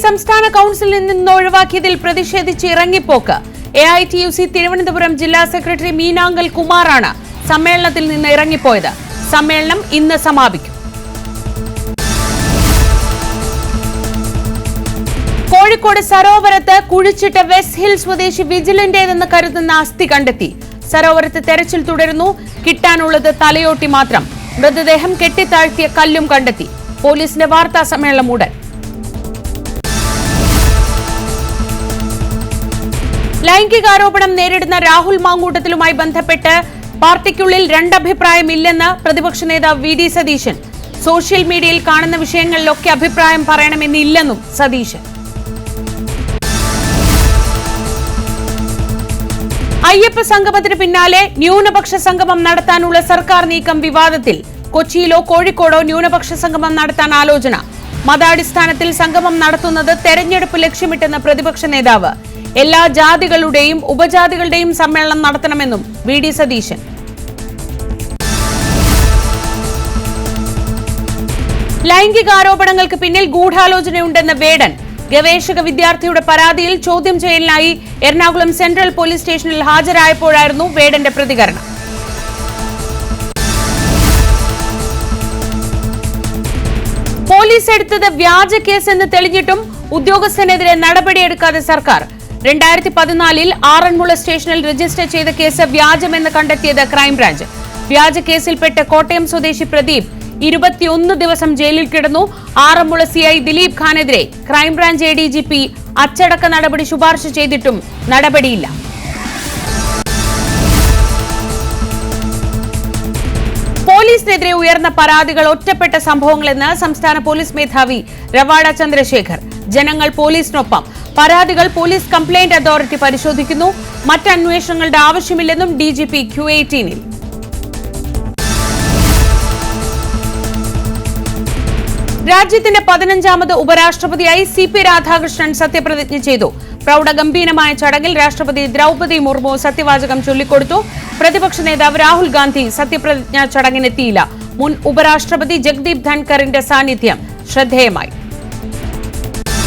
സംസ്ഥാന കൌൺസിലിൽ നിന്ന് ഒഴിവാക്കിയതിൽ പ്രതിഷേധിച്ച് ഇറങ്ങിപ്പോക്ക്. AITUC തിരുവനന്തപുരം ജില്ലാ സെക്രട്ടറി മീനാങ്കൽ കുമാറാണ് സമ്മേളനത്തിൽ നിന്ന് ഇറങ്ങിപ്പോയത്. സമ്മേളനം ഇന്ന് സമാപിക്കും. കോഴിക്കോട് സരോവരത്ത് കുഴിച്ചിട്ട വെസ്റ്റ് ഹിൽ സ്വദേശി വിജിലിന്റേതെന്ന് കരുതുന്ന അസ്ഥി കണ്ടെത്തി. സരോവരത്ത് തെരച്ചിൽ തുടരുന്നു. കിട്ടാനുള്ളത് തലയോട്ടി മാത്രം. മൃതദേഹം കെട്ടിത്താഴ്ത്തിയ കല്ലും കണ്ടെത്തി. പോലീസിന്റെ വാർത്താ സമ്മേളനം ഉടൻ. ലൈംഗികാരോപണം നേരിടുന്ന രാഹുൽ മാങ്കൂട്ടത്തിലുമായി ബന്ധപ്പെട്ട് പാർട്ടിക്കുള്ളിൽ രണ്ടഭിപ്രായമില്ലെന്ന് പ്രതിപക്ഷ നേതാവ് VD സതീശൻ. സോഷ്യൽ മീഡിയയിൽ കാണുന്ന വിഷയങ്ങളിലൊക്കെ അഭിപ്രായം പറയണമെന്നില്ലെന്നും സതീശൻ. അയ്യപ്പ സംഗമത്തിന് പിന്നാലെ ന്യൂനപക്ഷ സംഗമം നടത്താനുള്ള സർക്കാർ നീക്കം വിവാദത്തിൽ. കൊച്ചിയിലോ കോഴിക്കോടോ ന്യൂനപക്ഷ സംഗമം നടത്താൻ ആലോചന. മതാടിസ്ഥാനത്തിൽ സംഗമം നടത്തുന്നത് തെരഞ്ഞെടുപ്പ് ലക്ഷ്യമിട്ടെന്ന് പ്രതിപക്ഷ നേതാവ്. എല്ലാ ജാതികളുടെയും ഉപജാതികളുടെയും സമ്മേളനം നടത്തണമെന്നും VD സതീശൻ. ലൈംഗികാരോപണങ്ങൾക്ക് പിന്നിൽ ഗൂഢാലോചനയുണ്ടെന്ന് വേടൻ. ഗവേഷക വിദ്യാർത്ഥിയുടെ പരാതിയിൽ ചോദ്യം ചെയ്യലിനായി എറണാകുളം സെൻട്രൽ പോലീസ് സ്റ്റേഷനിൽ ഹാജരായപ്പോഴായിരുന്നു വേടന്റെ പ്രതികരണം. പോലീസ് എടുത്തത് വ്യാജ കേസ് എന്ന് തെളിഞ്ഞിട്ടും ഉദ്യോഗസ്ഥനെതിരെ നടപടിയെടുക്കാതെ സർക്കാർ. 2014 ആറന്മുള സ്റ്റേഷനിൽ രജിസ്റ്റർ ചെയ്ത കേസ് വ്യാജമെന്ന് കണ്ടെത്തിയത് ക്രൈംബ്രാഞ്ച്. വ്യാജ കേസിൽപ്പെട്ട കോട്ടയം സ്വദേശി പ്രദീപ് 21 ദിവസം ജയിലിൽ കിടന്നു. ആറന്മുള CI ദിലീപ് ഖാനെതിരെ ക്രൈംബ്രാഞ്ച് ADGP അച്ചടക്ക നടപടി ശുപാർശ ചെയ്തിട്ടും നടപടിയില്ല. പോലീസിനെതിരെ ഉയർന്ന പരാതികൾ ഒറ്റപ്പെട്ട സംഭവങ്ങളെന്ന് സംസ്ഥാന പോലീസ് മേധാവി രവാഡ ചന്ദ്രശേഖർ. ജനങ്ങൾ പോലീസിനൊപ്പം. പരാതികൾ പോലീസ് കംപ്ലയിന്റ് അതോറിറ്റി പരിശോധിക്കുന്നു. മറ്റ് അന്വേഷണങ്ങളുടെ ആവശ്യമില്ലെന്നും DGP Q18-ൽ. രാജ്യത്തിന്റെ 15ാമത് ഉപരാഷ്ട്രപതിയായി CP രാധാകൃഷ്ണൻ സത്യപ്രതിജ്ഞ ചെയ്തു. പ്രൗഢഗംഭീരമായ ചടങ്ങിൽ രാഷ്ട്രപതി ദ്രൗപദി മുർമു സത്യവാചകം ചൊല്ലിക്കൊടുത്തു. പ്രതിപക്ഷ നേതാവ് രാഹുൽ ഗാന്ധി സത്യപ്രതിജ്ഞാ ചടങ്ങിനെത്തിയില്ല. മുൻ ഉപരാഷ്ട്രപതി ജഗ്ദീപ് ധൻഖറിന്റെ സാന്നിധ്യം ശ്രദ്ധേയമായി.